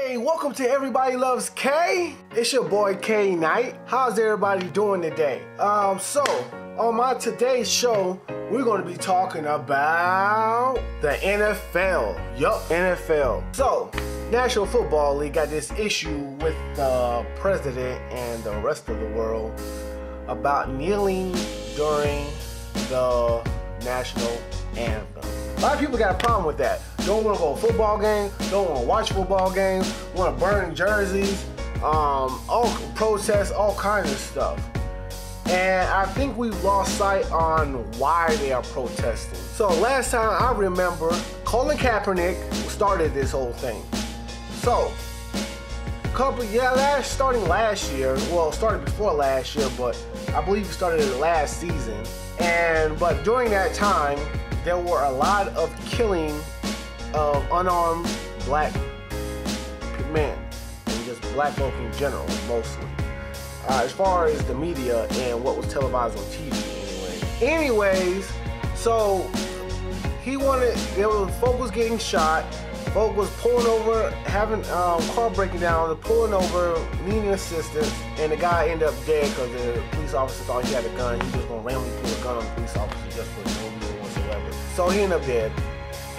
Hey, welcome to Everybody Loves K. It's your boy K Knight. How's everybody doing today? So on my today's show, we're going to be talking about the NFL. Yup, NFL. So, National Football League got this issue with the president and the rest of the world about kneeling during the National Anthem. A lot of people got a problem with that. Don't want to go to a football game, don't want to watch football games, want to burn jerseys, all protests, all kinds of stuff. And I think we've lost sight on why they are protesting. So last time I remember, Colin Kaepernick started this whole thing. So, starting last year, well, started before last year, but I believe it started last season. But during that time, there were a lot of killing of unarmed black men, and just black folk in general, mostly. As far as the media and what was televised on TV, Anyways, so folk was getting shot, folk was pulling over, having car breaking down, pulling over, needing assistance, and the guy ended up dead because the police officer thought he had a gun. He just gonna randomly pull a gun on the police officer just for no reason whatsoever. So he ended up dead,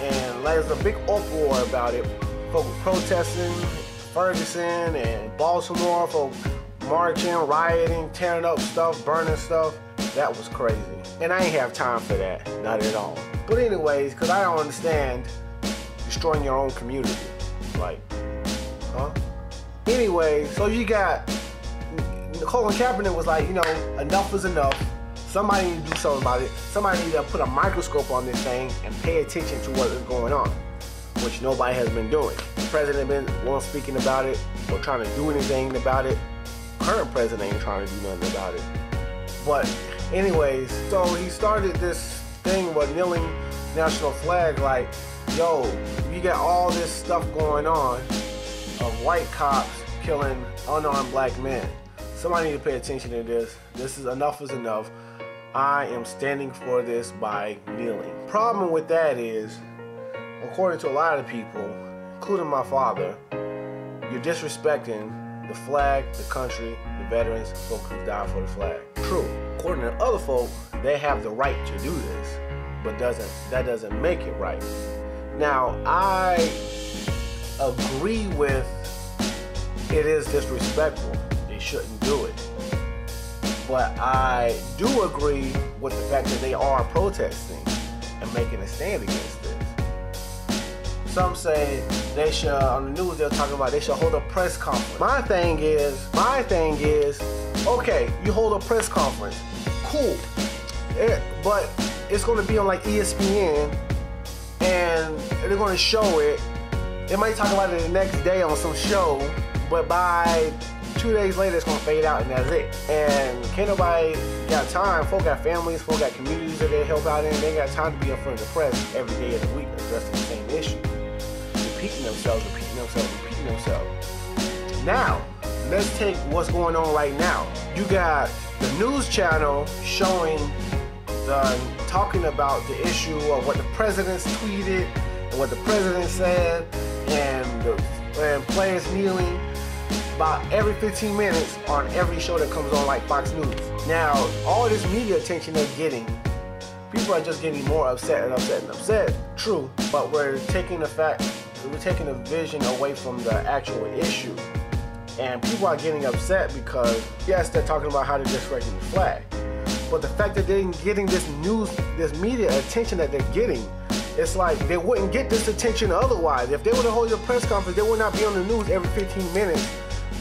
and there's a big uproar about it. Folk were protesting Ferguson and Baltimore, folk marching, rioting, tearing up stuff, burning stuff. That was crazy. And I ain't have time for that, not at all. But anyways, because I don't understand destroying your own community. Like, huh? Anyway, so you got Colin Kaepernick was like, enough is enough. Somebody need to do something about it. Somebody need to put a microscope on this thing and pay attention to what is going on, which nobody has been doing. The president wasn't speaking about it or trying to do anything about it. Current president ain't trying to do nothing about it. But anyways, so he started this thing with kneeling national flag, like, yo, you got all this stuff going on of white cops killing unarmed black men. Somebody need to pay attention to this. This is enough is enough. I am standing for this by kneeling. Problem with that is, according to a lot of people, including my father, you're disrespecting the flag, the country, the veterans, folks who died for the flag. True. According to other folk, they have the right to do this, but that doesn't make it right. Now, I agree with it is disrespectful. They shouldn't do it. But I do agree with the fact that they are protesting and making a stand against this. Some say they should, on the news they're talking about they should hold a press conference. My thing is, okay, you hold a press conference, cool. But it's going to be on like ESPN, and they're going to show it. They might talk about it the next day on some show, but by 2 days later it's going to fade out and that's it. And can't nobody got time. Folk got families, folk got communities that they help out in. They ain't got time to be in front of the press every day of the week addressing the same issue. Repeating themselves. Now, let's take what's going on right now. You got the news channel talking about the issue of what the president's tweeted and what the president said, and players kneeling about every 15 minutes on every show that comes on, like Fox News. Now, all this media attention they're getting, people are just getting more upset and upset and upset. True, but we're taking the vision away from the actual issue. And people are getting upset because, yes, they're talking about how they're disrespecting the flag. But the fact that they're getting this media attention that they're getting, it's like they wouldn't get this attention otherwise. If they were to hold a press conference, they would not be on the news every 15 minutes.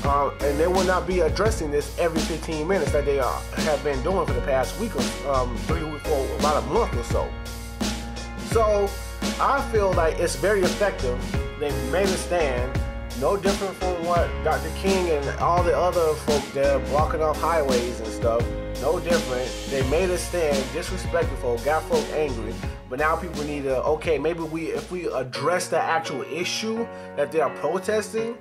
And they will not be addressing this every 15 minutes that they have been doing for the past week or for about a month or so. So I feel like it's very effective. They made a stand, no different from what Dr. King and all the other folk there blocking off highways and stuff. No different. They made a stand, disrespectful folk, got folk angry. But now people need to, okay, maybe if we address the actual issue that they are protesting,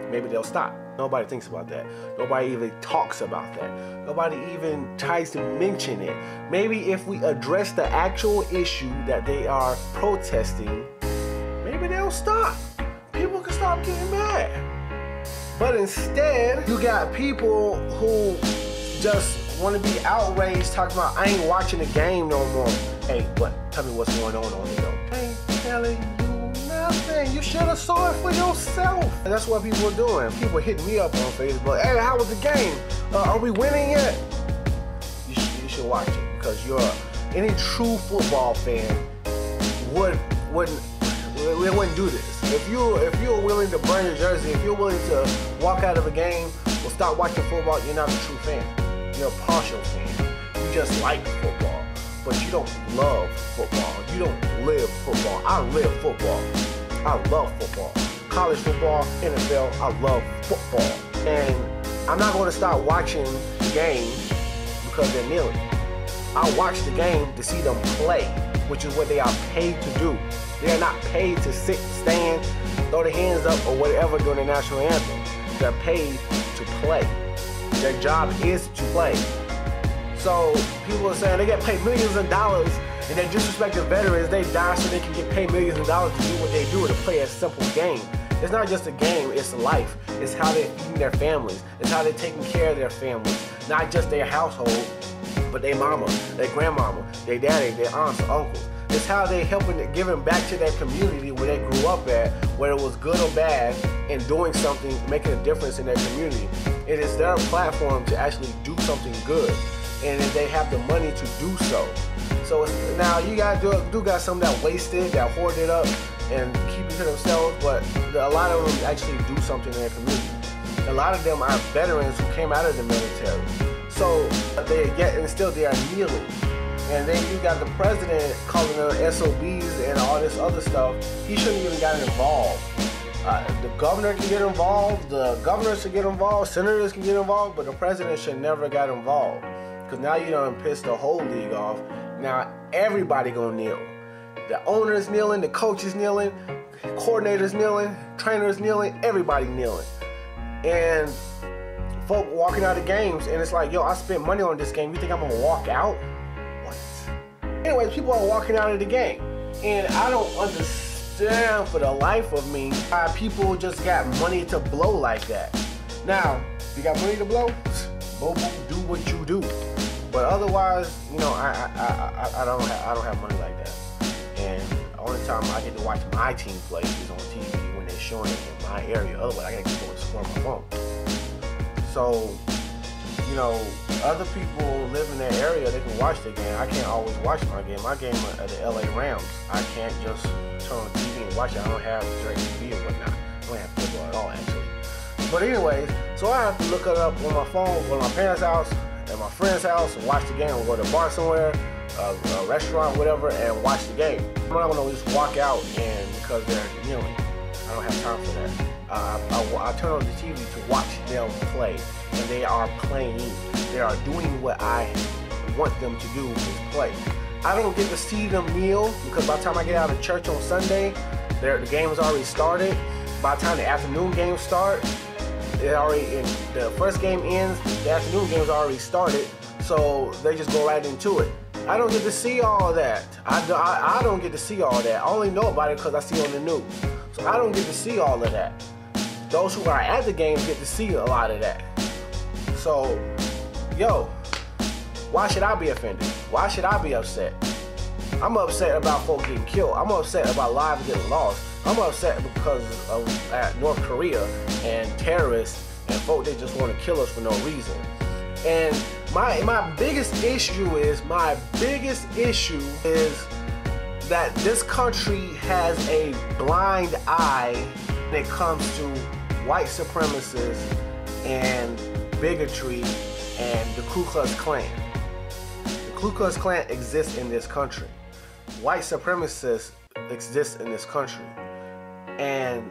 maybe they'll stop. Nobody thinks about that. Nobody even talks about that. Nobody even tries to mention it. Maybe if we address the actual issue that they are protesting, maybe they'll stop. People can stop getting mad. But instead, you got people who just want to be outraged, talking about, I ain't watching the game no more. Hey, tell me what's going on here. I ain't telling you nothing. You should have saw it for yourself. And that's what people are doing. People hitting me up on Facebook. Hey, how was the game? Are we winning yet? You should watch it, because any true football fan wouldn't do this. If you're willing to burn your jersey, if you're willing to walk out of a game or stop watching football, you're not a true fan. You're a partial fan. You just like football, but you don't love football. You don't live football. I live football. I love football. College football, NFL, I love football. And I'm not going to stop watching the game because they're kneeling. I watch the game to see them play, which is what they are paid to do. They are not paid to sit, stand, throw their hands up, or whatever during the national anthem. They're paid to play. Their job is to play. So people are saying they get paid millions of dollars and they disrespect the veterans. They die so they can get paid millions of dollars to do what they do, to play a simple game. It's not just a game, it's life. It's how they're feeding their families. It's how they're taking care of their families. Not just their household, but their mama, their grandmama, their daddy, their aunts, uncles. It's how they giving back to their community where they grew up at, whether it was good or bad, and doing something, making a difference in their community. It is their platform to actually do something good, and they have the money to do so. So now you got some that wasted, that hoarded up, and keep it to themselves, but a lot of them actually do something in their community. A lot of them are veterans who came out of the military. So they are kneeling. And then you got the president calling them SOBs and all this other stuff. He shouldn't even gotten involved. The governor can get involved, the governors should get involved, senators can get involved, but the president should never get involved. Because now you done pissed the whole league off. Now everybody gonna kneel. The owners kneeling, the coaches kneeling, coordinators kneeling, trainers kneeling, everybody kneeling. And folk walking out of games, and it's like, yo, I spent money on this game. You think I'm gonna walk out? Anyway, people are walking out of the game, and I don't understand for the life of me why people just got money to blow like that. Now, if you got money to blow, do what you do. But otherwise, you know, I don't have money like that. And the only time I get to watch my team play is on TV when they're showing it in my area. Otherwise, I gotta go and score on my phone. So, you know, other people live in their area, they can watch the game. I can't always watch my game. My game are the LA Rams. I can't just turn on the TV and watch it. I don't have direct TV or whatnot. I don't have football at all, actually. But anyways, so I have to look it up on my phone, go to my parents' house, at my friend's house, and watch the game, or go to a bar somewhere, a restaurant, whatever, and watch the game. I'm not gonna just walk out and because they're kneeling. I don't have time for that. I turn on the TV to watch them play, and they are playing. They are doing what I want them to do, is play. I don't get to see them kneel because by the time I get out of church on Sunday, the game has already started. By the time the afternoon games start, the first game ends, the afternoon game's already started, so they just go right into it. I don't get to see all that. I don't get to see all that. I only know about it because I see it on the news. So I don't get to see all of that. Those who are at the game get to see a lot of that. So, yo, why should I be offended? Why should I be upset? I'm upset about folks getting killed. I'm upset about lives getting lost. I'm upset because of North Korea and terrorists and folk that just want to kill us for no reason. And my biggest issue is that this country has a blind eye when it comes to white supremacists and bigotry and the Ku Klux Klan. The Ku Klux Klan exists in this country. White supremacists exist in this country. And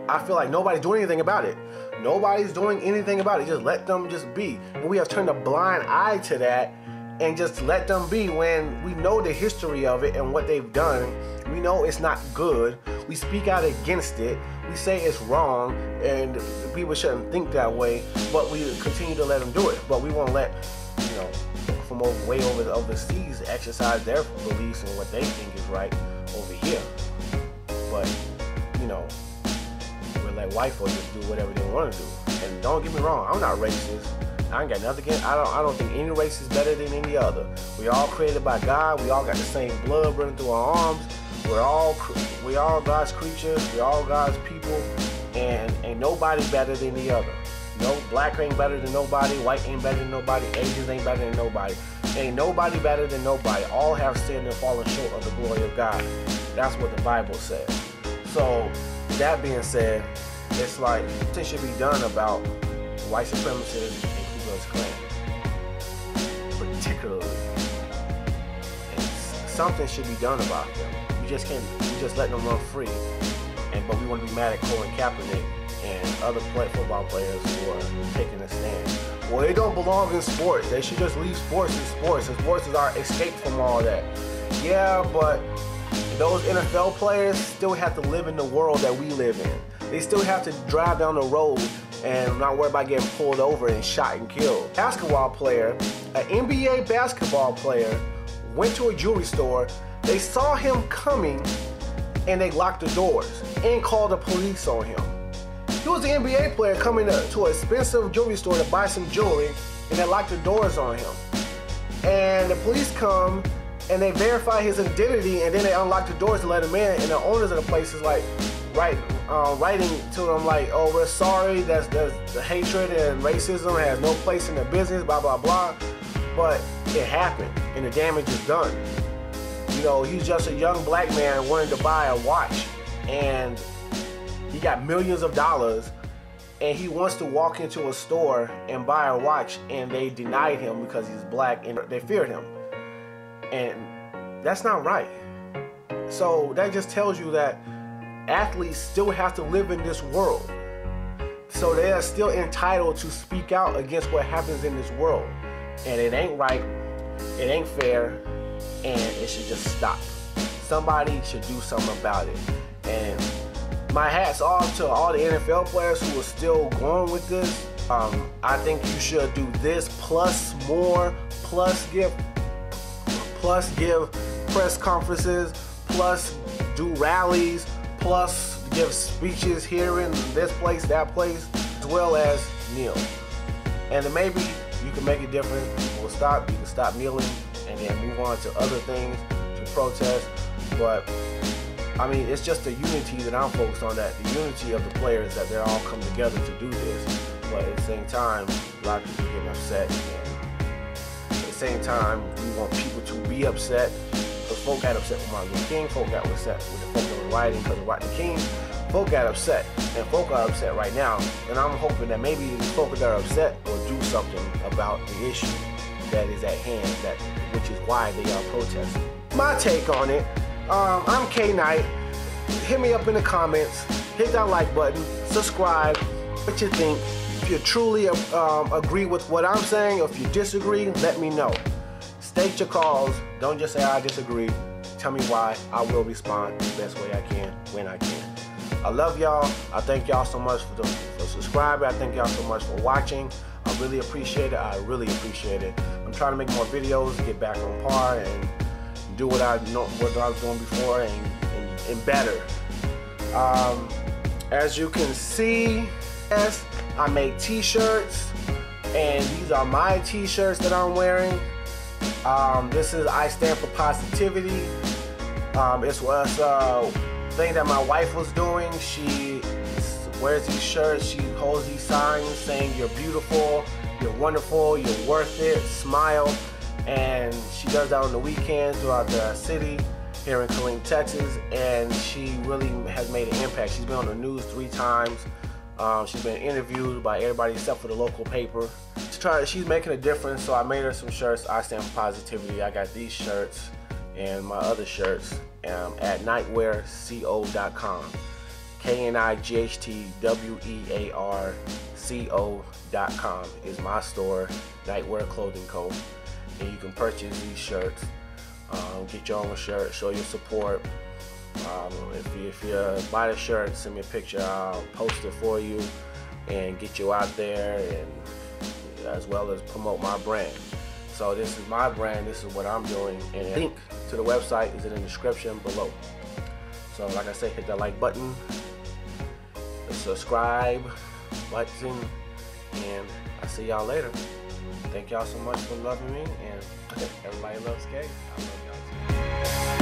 I feel like nobody's doing anything about it. Nobody's doing anything about it. Just let them just be. And we have turned a blind eye to that and just let them be when we know the history of it and what they've done. We know it's not good. We speak out against it. We say it's wrong and people shouldn't think that way, but we continue to let them do it. But we won't let, you know, from way over overseas exercise their beliefs and what they think is right over here. But, you know, we're let white folks just do whatever they want to do. And don't get me wrong, I'm not racist. I ain't got nothing against. I don't think any race is better than any other. We all created by God. We all got the same blood running through our arms. We all God's creatures. We all God's people, and ain't nobody better than the other. No, black ain't better than nobody. White ain't better than nobody. Asians ain't better than nobody. Ain't nobody better than nobody. All have sinned and fallen short of the glory of God. That's what the Bible says. So that being said, it's like something should be done about white supremacists and Ku Klux Klan, particularly. And something should be done about them. We just can't. We just let them run free. But we want to be mad at Colin Kaepernick and other football players who are taking a stand. Well, they don't belong in sports. They should just leave sports in sports. And sports is our escape from all that. Yeah, but those NFL players still have to live in the world that we live in. They still have to drive down the road and not worry about getting pulled over and shot and killed. Basketball player, an NBA basketball player, went to a jewelry store. They saw him coming and they locked the doors and called the police on him. He was an NBA player coming to an expensive jewelry store to buy some jewelry, and they locked the doors on him. And the police come and they verify his identity, and then they unlock the doors to let him in. And the owners of the place is like writing to them like, "Oh, we're sorry. That's the hatred and racism has no place in the business." Blah blah blah. But it happened, and the damage is done. You know, he's just a young black man wanting to buy a watch, and he got millions of dollars, and he wants to walk into a store and buy a watch, and they denied him because he's black, and they feared him. And that's not right. So that just tells you that athletes still have to live in this world. So they are still entitled to speak out against what happens in this world. And it ain't right, it ain't fair, and it should just stop. Somebody should do something about it. And my hat's off to all the NFL players who are still going with this. I think you should do this plus more, plus give press conferences, plus do rallies, plus give speeches here in this place, that place, as well as kneel. And then maybe you can make a difference. People will stop. You can stop kneeling and then move on to other things, to protest. But I mean, it's just the unity that I'm focused on, that the unity of the players, that they're all come together to do this. But at the same time, a lot of people getting upset. And at the same time, we want people to be upset. Because folk got upset with Martin Luther King, folk got upset with the folk that were rioting because of Martin Luther King. Folk got upset, and folk are upset right now. And I'm hoping that maybe the folk that are upset will do something about the issue that is at hand, which is why they are protesting. My take on it, I'm K Knight. Hit me up in the comments, hit that like button, subscribe, what you think. If you truly agree with what I'm saying, or if you disagree, let me know. State your cause, don't just say I disagree. Tell me why. I will respond the best way I can, when I can. I love y'all. I thank y'all so much for subscribing. I thank y'all so much for watching. I really appreciate it. I really appreciate it. I'm trying to make more videos, get back on par, and do what I was doing before, and better. As you can see, yes, I make t-shirts, and these are my t-shirts that I'm wearing. This is I Stand for Positivity. It was a thing that my wife was doing. She wears these shirts, she holds these signs saying you're beautiful, you're wonderful, you're worth it, smile. And she does that on the weekends throughout the city here in Killeen, Texas, and she really has made an impact. She's been on the news 3 times. She's been interviewed by everybody except for the local paper. She's making a difference, so I made her some shirts. I Stand for Positivity. I got these shirts and my other shirts at nightwearco.com. KNIGHTWEARCO.com is my store, Nightwear Clothing Co. And you can purchase these shirts, get your own shirt, show your support. If you buy the shirt, send me a picture, I'll post it for you and get you out there, and as well as promote my brand. So this is my brand, this is what I'm doing, and the link to the website is in the description below. So like I said, hit that like button, subscribe button, and I'll see y'all later. Thank y'all so much for loving me, and everybody loves Gay. I love y'all too.